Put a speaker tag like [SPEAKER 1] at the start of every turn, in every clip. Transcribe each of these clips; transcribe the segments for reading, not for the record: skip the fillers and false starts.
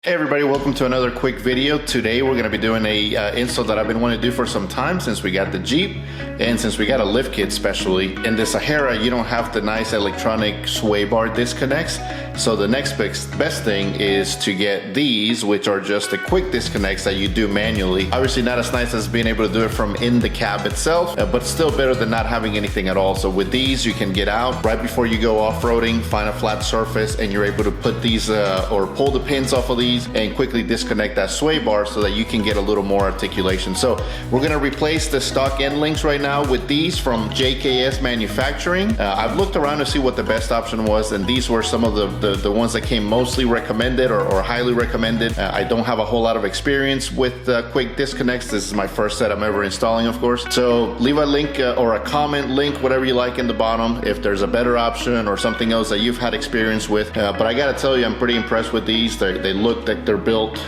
[SPEAKER 1] Hey everybody, welcome to another quick video. Today we're going to be doing a install that I've been wanting to do for some time since we got the Jeep and since we got a lift kit especially. In the Sahara you don't have the nice electronic sway bar disconnects, so the next best thing is to get these, which are just the quick disconnects that you do manually. Obviously not as nice as being able to do it from in the cab itself, but still better than not having anything at all. So with these you can get out right before you go off-roading, find a flat surface, and you're able to put these or pull the pins off of these and quickly disconnect that sway bar so that you can get a little more articulation. So we're going to replace the stock end links right now with these from JKS Manufacturing. I've looked around to see what the best option was, and these were some of the ones that came mostly recommended or highly recommended. I don't have a whole lot of experience with quick disconnects. This is my first set I'm ever installing, of course. So leave a link or a comment link, whatever you like, in the bottom if there's a better option or something else that you've had experience with. But I gotta tell you, I'm pretty impressed with these. They look like they're built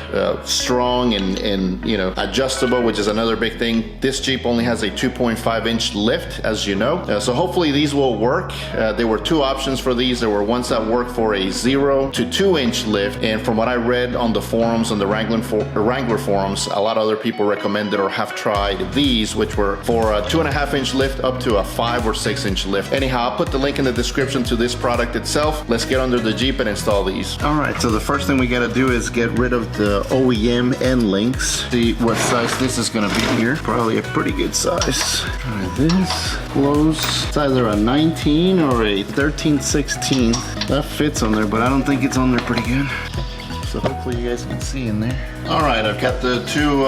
[SPEAKER 1] strong and you know, adjustable, which is another big thing. This Jeep only has a 2.5-inch lift, as you know, so hopefully these will work. There were two options for these. There were ones that work for a 0 to 2-inch lift, and from what I read on the forums, on the Wrangler forums, a lot of other people recommended or have tried these, which were for a 2.5-inch lift up to a 5 or 6-inch lift. Anyhow, I'll put the link in the description to this product itself. Let's get under the Jeep and install these. All right, so the first thing we got to do is get rid of the OEM end links. See what size this is going to be here. Probably a pretty good size. All right, this close. It's either a 19 or a 13/16. That fits on there, but I don't think it's on there pretty good. So hopefully you guys can see in there. All right, I've got the two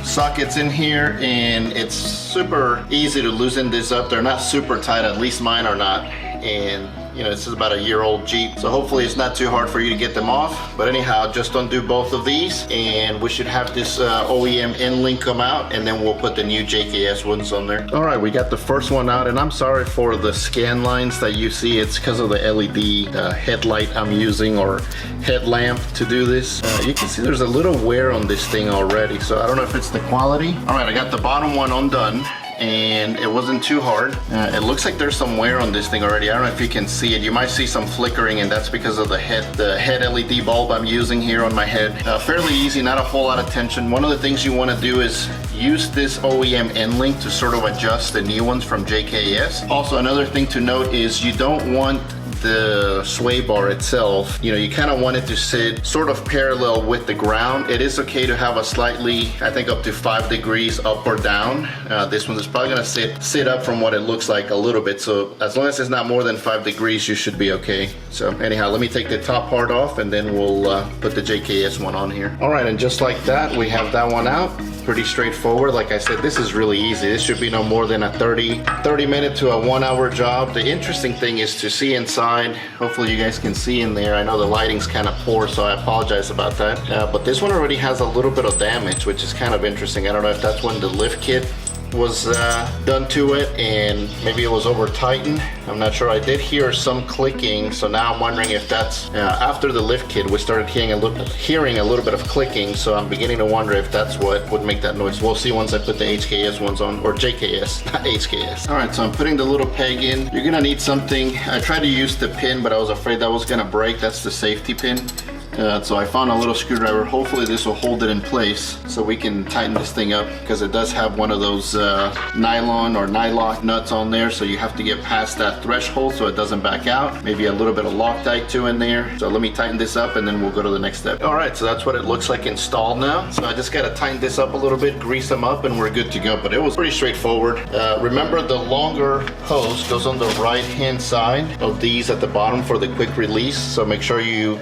[SPEAKER 1] sockets in here, and it's super easy to loosen this up. They're not super tight, at least mine are not. And you know, this is about a year-old Jeep, so hopefully it's not too hard for you to get them off. But anyhow, just undo both of these, and we should have this OEM end link come out, and then we'll put the new JKS ones on there. All right, we got the first one out, and I'm sorry for the scan lines that you see. It's because of the LED headlight I'm using, or headlamp, to do this. You can see there's a little wear on this thing already, so I don't know if it's the quality. All right, I got the bottom one undone, and it wasn't too hard. It looks like there's some wear on this thing already. I don't know if you can see it. You might see some flickering, and that's because of the head LED bulb I'm using here on my head. Fairly easy, not a whole lot of tension. One of the things you want to do is use this OEM end link to sort of adjust the new ones from JKS. Also, another thing to note is you don't want the sway bar itself, you know, you kind of want it to sit sort of parallel with the ground. It is okay to have a slightly, I think up to 5 degrees up or down. This one is probably going to sit up from what it looks like a little bit, so as long as it's not more than 5 degrees you should be okay. So anyhow, let me take the top part off, and then we'll put the JKS one on here. All right, and just like that, we have that one out. Pretty straightforward. Like I said, this is really easy. This should be no more than a 30 minute to a 1 hour job. The interesting thing is to see inside. Hopefully you guys can see in there. I know the lighting's kind of poor, so I apologize about that. But this one already has a little bit of damage, which is kind of interesting. I don't know if that's when the lift kit was done to it, and maybe it was over tightened. I'm not sure. I did hear some clicking, so now I'm wondering if that's after the lift kit we started hearing a little bit of clicking, so I'm beginning to wonder if that's what would make that noise. We'll see once I put the HKS ones on, or JKS, not HKS. All right, so I'm putting the little peg in. You're gonna need something. I tried to use the pin, but I was afraid that was gonna break. That's the safety pin. So I found a little screwdriver. Hopefully this will hold it in place so we can tighten this thing up, because it does have one of those nylon or nylock nuts on there, so you have to get past that threshold so it doesn't back out. Maybe a little bit of Loctite too in there. So let me tighten this up, and then we'll go to the next step. All right, so that's what it looks like installed now. So I just got to tighten this up a little bit, grease them up, and we're good to go. But it was pretty straightforward. Remember, the longer hose goes on the right hand side of these at the bottom for the quick release, so make sure you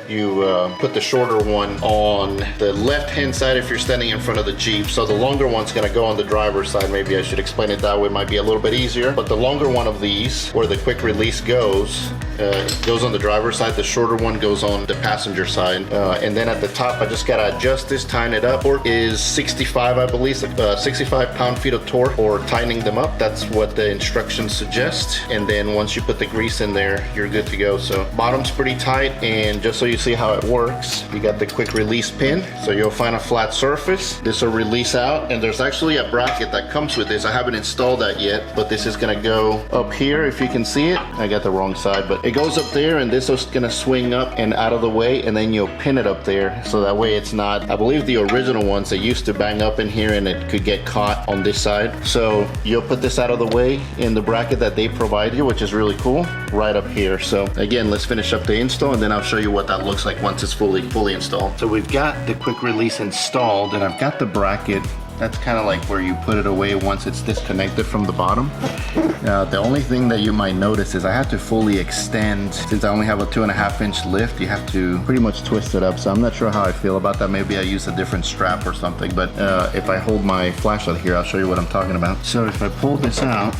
[SPEAKER 1] put the shorter one on the left hand side if you're standing in front of the Jeep. So the longer one's going to go on the driver's side. Maybe I should explain it that way, might be a little bit easier. But the longer one of these, where the quick release goes on the driver's side. The shorter one goes on the passenger side. And then at the top, I just got to adjust this, tighten it up. Torque is 65, I believe, 65 pound-feet of torque, or tightening them up. That's what the instructions suggest. And then once you put the grease in there, you're good to go. So bottom's pretty tight, and just so you see how it works, works. You got the quick release pin, so you'll find a flat surface. This will release out, and there's actually a bracket that comes with this. I haven't installed that yet, but this is gonna go up here if you can see it. I got the wrong side, but it goes up there, and this is gonna swing up and out of the way, and then you'll pin it up there, so that way it's not, I believe the original ones, they used to bang up in here and it could get caught on this side. So you'll put this out of the way in the bracket that they provide you, which is really cool, right up here. So again, let's finish up the install, and then I'll show you what that looks like once it's fully installed. So we've got the quick release installed, and I've got the bracket. That's kind of like where you put it away once it's disconnected from the bottom. The only thing that you might notice is I have to fully extend. Since I only have a 2.5-inch lift, you have to pretty much twist it up. So I'm not sure how I feel about that. Maybe I use a different strap or something. But if I hold my flashlight here, I'll show you what I'm talking about. So if I pull this out,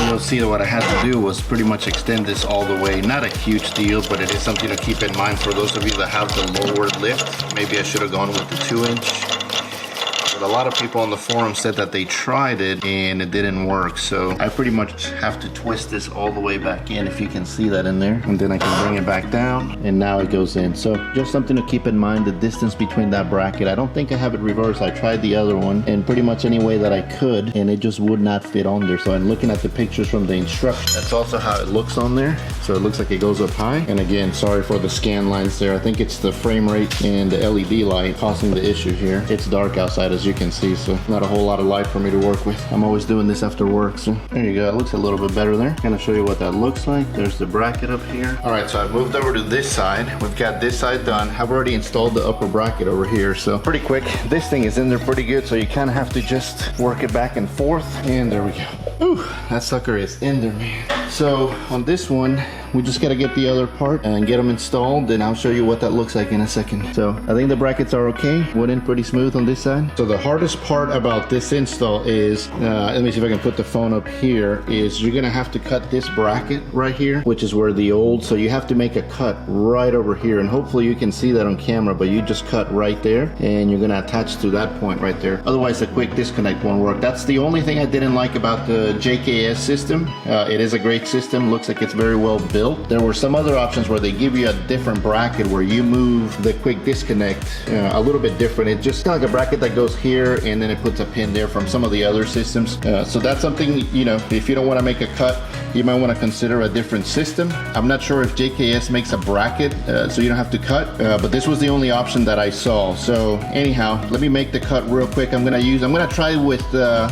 [SPEAKER 1] you'll see that what I had to do was pretty much extend this all the way. Not a huge deal, but it is something to keep in mind for those of you that have the lower lift. Maybe I should have gone with the 2-inch. But a lot of people on the forum said that they tried it and it didn't work. So I pretty much have to twist this all the way back in, if you can see that in there. And then I can bring it back down, and now it goes in. So just something to keep in mind, the distance between that bracket. I don't think I have it reversed. I tried the other one and pretty much any way that I could, and it just would not fit on there. So I'm looking at the pictures from the instructions. That's also how it looks on there. So it looks like it goes up high. And again, sorry for the scan lines there. I think it's the frame rate and the LED light causing the issue here. It's dark outside, as you can see, so not a whole lot of light for me to work with. I'm always doing this after work, so there you go. It looks a little bit better there. Gonna show you what that looks like. There's the bracket up here. All right, so I've moved over to this side. We've got this side done. I've already installed the upper bracket over here, so pretty quick. This thing is in there pretty good, so you kind of have to just work it back and forth, and there we go. Ooh, that sucker is in there, man. So on this one, we just gotta get the other part and get them installed, and I'll show you what that looks like in a second. So I think the brackets are okay. Went in pretty smooth on this side. So the hardest part about this install is, let me see if I can put the phone up here, is you're gonna have to cut this bracket right here, which is where the old, so you have to make a cut right over here, and hopefully you can see that on camera, but you just cut right there, and you're gonna attach to that point right there. Otherwise the quick disconnect won't work. That's the only thing I didn't like about the JKS system. It is a great system. Looks like it's very well built. There were some other options where they give you a different bracket where you move the quick disconnect a little bit different. It's just kind of like a bracket that goes here, and then it puts a pin there from some of the other systems. So that's something, you know, if you don't want to make a cut, you might want to consider a different system. I'm not sure if JKS makes a bracket so you don't have to cut, but this was the only option that I saw. So anyhow, let me make the cut real quick. I'm gonna try with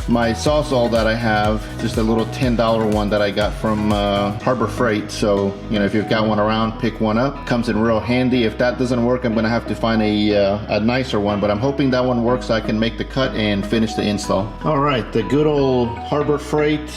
[SPEAKER 1] my Sawzall that I have, just a little $10 one that I got from Harbor Freight. So, you know, if you've got one around, pick one up. Comes in real handy. If that doesn't work, I'm gonna have to find a nicer one, but I'm hoping that one works so I can make the cut and finish the install. All right, the good old Harbor Freight,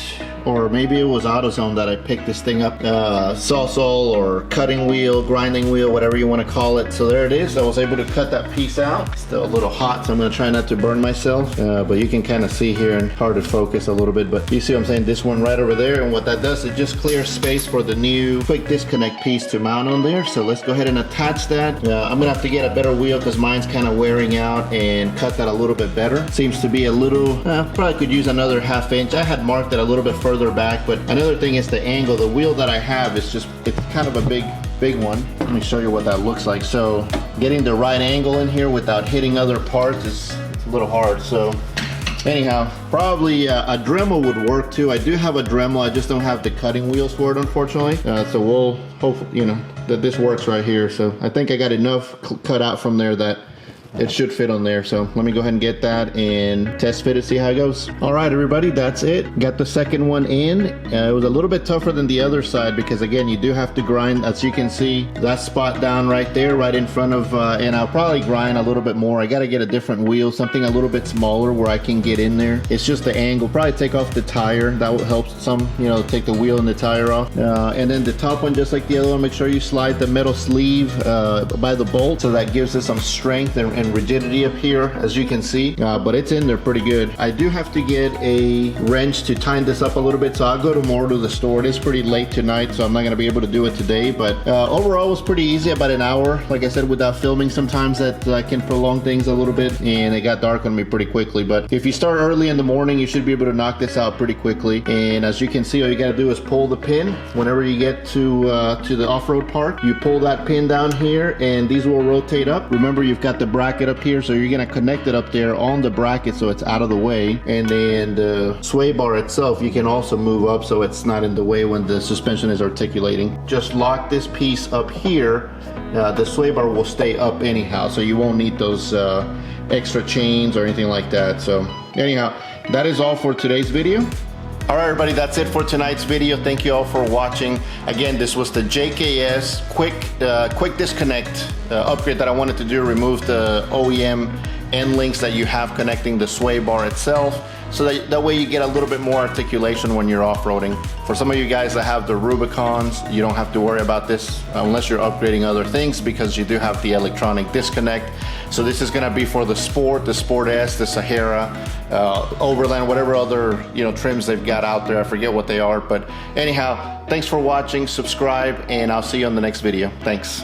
[SPEAKER 1] or maybe it was AutoZone that I picked this thing up. Sawzall or cutting wheel, grinding wheel, whatever you want to call it. So there it is. I was able to cut that piece out. Still a little hot, so I'm going to try not to burn myself. But you can kind of see here, and hard to focus a little bit, but you see what I'm saying? This one right over there, and what that does, it just clears space for the new quick disconnect piece to mount on there. So let's go ahead and attach that. I'm going to have to get a better wheel because mine's kind of wearing out, and cut that a little bit better. Seems to be a little, probably could use another 1/2 inch. I had marked it a little bit further back, but another thing is the angle. The wheel that I have is just, it's kind of a big one. Let me show you what that looks like. So getting the right angle in here without hitting other parts it's a little hard. So anyhow, probably a Dremel would work too. I do have a Dremel, I just don't have the cutting wheels for it, unfortunately. So we'll hope, you know, that this works right here. So I think I got enough cut out from there that it should fit on there. So let me go ahead and get that and test fit it, see how it goes. All right, everybody, that's it. Got the second one in. It was a little bit tougher than the other side because again, you do have to grind, as you can see, that spot down right there, right in front of, and I'll probably grind a little bit more. I got to get a different wheel, something a little bit smaller where I can get in there. It's just the angle. Probably take off the tire. That will help some, you know, take the wheel and the tire off. And then the top one, just like the other one, make sure you slide the metal sleeve by the bolt, so that gives us some strength and and rigidity up here, as you can see, but it's in there pretty good. I do have to get a wrench to tighten this up a little bit, so I'll go tomorrow to the store. It is pretty late tonight, so I'm not gonna be able to do it today, but overall it was pretty easy, about an hour. Like I said, without filming, sometimes that can prolong things a little bit, and it got dark on me pretty quickly. But if you start early in the morning, you should be able to knock this out pretty quickly. And as you can see, all you gotta do is pull the pin. Whenever you get to the off-road part, you pull that pin down here, and these will rotate up. Remember, you've got the bracket up here, so you're gonna connect it up there on the bracket so it's out of the way. And then the sway bar itself, you can also move up so it's not in the way when the suspension is articulating. Just lock this piece up here. The sway bar will stay up anyhow, so you won't need those extra chains or anything like that. So anyhow, that is all for today's video. All right, everybody, that's it for tonight's video. Thank you all for watching. Again, this was the JKS quick disconnect upgrade that I wanted to do. Remove the OEM end links that you have connecting the sway bar itself, so that way you get a little bit more articulation when you're off-roading. For some of you guys that have the Rubicons, you don't have to worry about this unless you're upgrading other things, because you do have the electronic disconnect. So this is gonna be for the Sport, the Sport S, the Sahara, Overland, whatever other trims they've got out there. I forget what they are, but anyhow, thanks for watching, subscribe, and I'll see you on the next video. Thanks.